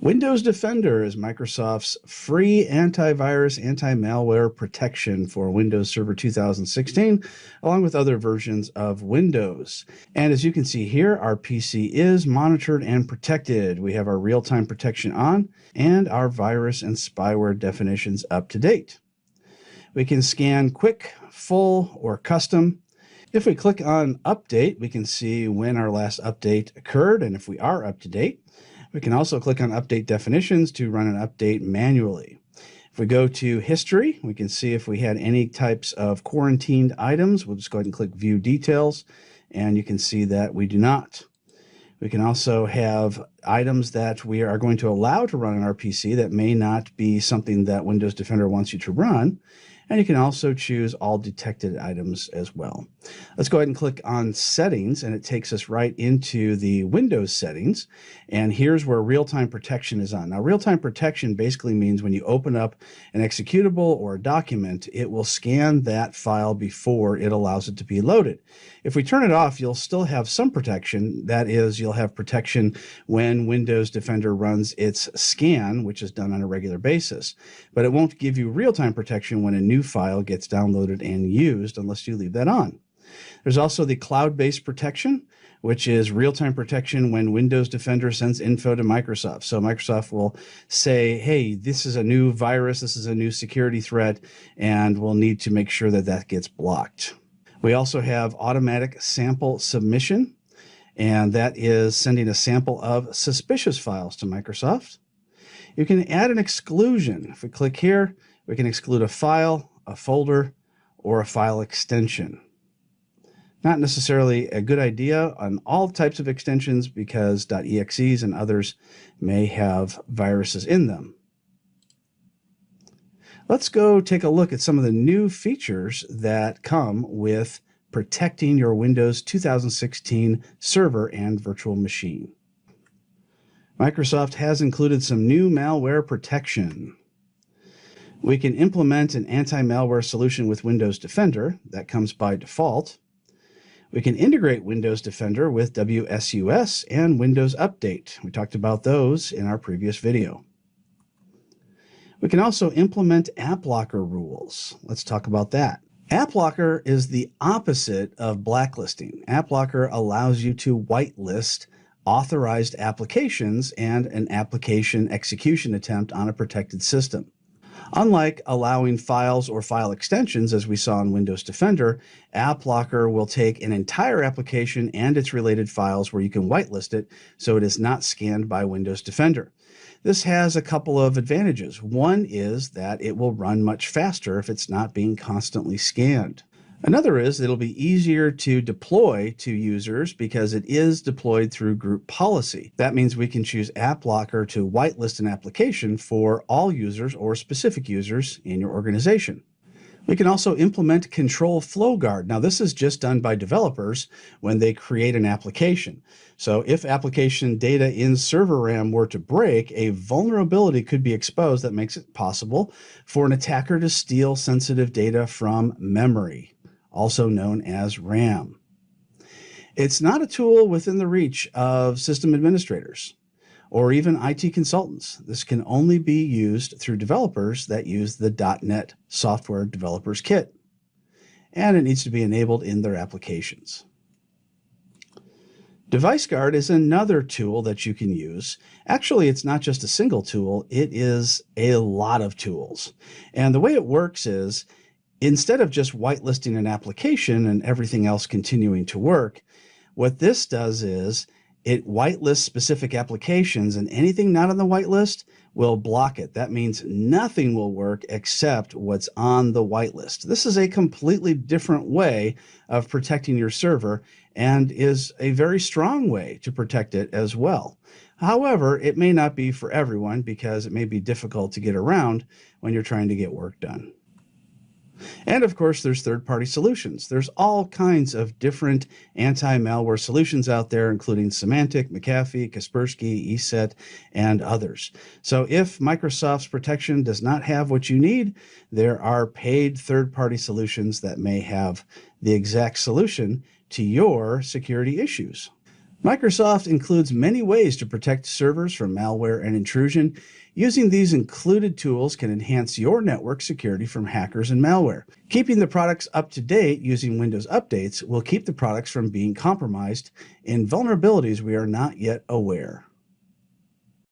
Windows Defender is Microsoft's free antivirus, anti-malware protection for Windows Server 2016, along with other versions of Windows. And as you can see here, our PC is monitored and protected. We have our real-time protection on and our virus and spyware definitions up to date. We can scan quick, full, or custom. If we click on Update, we can see when our last update occurred and if we are up to date. We can also click on Update Definitions to run an update manually. If we go to History, we can see if we had any types of quarantined items. We'll just go ahead and click View Details, and you can see that we do not. We can also have items that we are going to allow to run on our PC that may not be something that Windows Defender wants you to run. And you can also choose all detected items as well. Let's go ahead and click on Settings, and it takes us right into the Windows settings. And here's where real-time protection is on. Now, real-time protection basically means when you open up an executable or a document, it will scan that file before it allows it to be loaded. If we turn it off, you'll still have some protection. That is, you'll have protection when Windows Defender runs its scan, which is done on a regular basis. But it won't give you real-time protection when a new file gets downloaded and used unless you leave that on. There's also the cloud-based protection, which is real-time protection when Windows Defender sends info to Microsoft. So Microsoft will say, hey, this is a new virus, this is a new security threat, and we'll need to make sure that that gets blocked. We also have automatic sample submission, and that is sending a sample of suspicious files to Microsoft. You can add an exclusion. If we click here, we can exclude a file, a folder, or a file extension. Not necessarily a good idea on all types of extensions because .exes and others may have viruses in them. Let's go take a look at some of the new features that come with protecting your Windows 2016 server and virtual machine. Microsoft has included some new malware protection. We can implement an anti-malware solution with Windows Defender. That comes by default. We can integrate Windows Defender with WSUS and Windows Update. We talked about those in our previous video. We can also implement App Locker rules. Let's talk about that. App Locker is the opposite of blacklisting. App Locker allows you to whitelist authorized applications and an application execution attempt on a protected system. Unlike allowing files or file extensions, as we saw in Windows Defender, App Locker will take an entire application and its related files where you can whitelist it so it is not scanned by Windows Defender. This has a couple of advantages. One is that it will run much faster if it's not being constantly scanned. Another is it'll be easier to deploy to users because it is deployed through group policy. That means we can choose App Locker to whitelist an application for all users or specific users in your organization. We can also implement Control Flow Guard. Now, this is just done by developers when they create an application. So if application data in server RAM were to break, a vulnerability could be exposed that makes it possible for an attacker to steal sensitive data from memory, also known as RAM. It's not a tool within the reach of system administrators or even IT consultants. This can only be used through developers that use the .NET Software Developers Kit, and it needs to be enabled in their applications. Device Guard is another tool that you can use. Actually, it's not just a single tool, it is a lot of tools. And the way it works is, instead of just whitelisting an application and everything else continuing to work, what this does is it whitelists specific applications, and anything not on the whitelist will block it. That means nothing will work except what's on the whitelist. This is a completely different way of protecting your server and is a very strong way to protect it as well. However, it may not be for everyone because it may be difficult to get around when you're trying to get work done. And of course, there's third-party solutions. There's all kinds of different anti-malware solutions out there, including Symantec, McAfee, Kaspersky, ESET, and others. So if Microsoft's protection does not have what you need, there are paid third-party solutions that may have the exact solution to your security issues. Microsoft includes many ways to protect servers from malware and intrusion. Using these included tools can enhance your network security from hackers and malware. Keeping the products up to date using Windows updates will keep the products from being compromised in vulnerabilities we are not yet aware.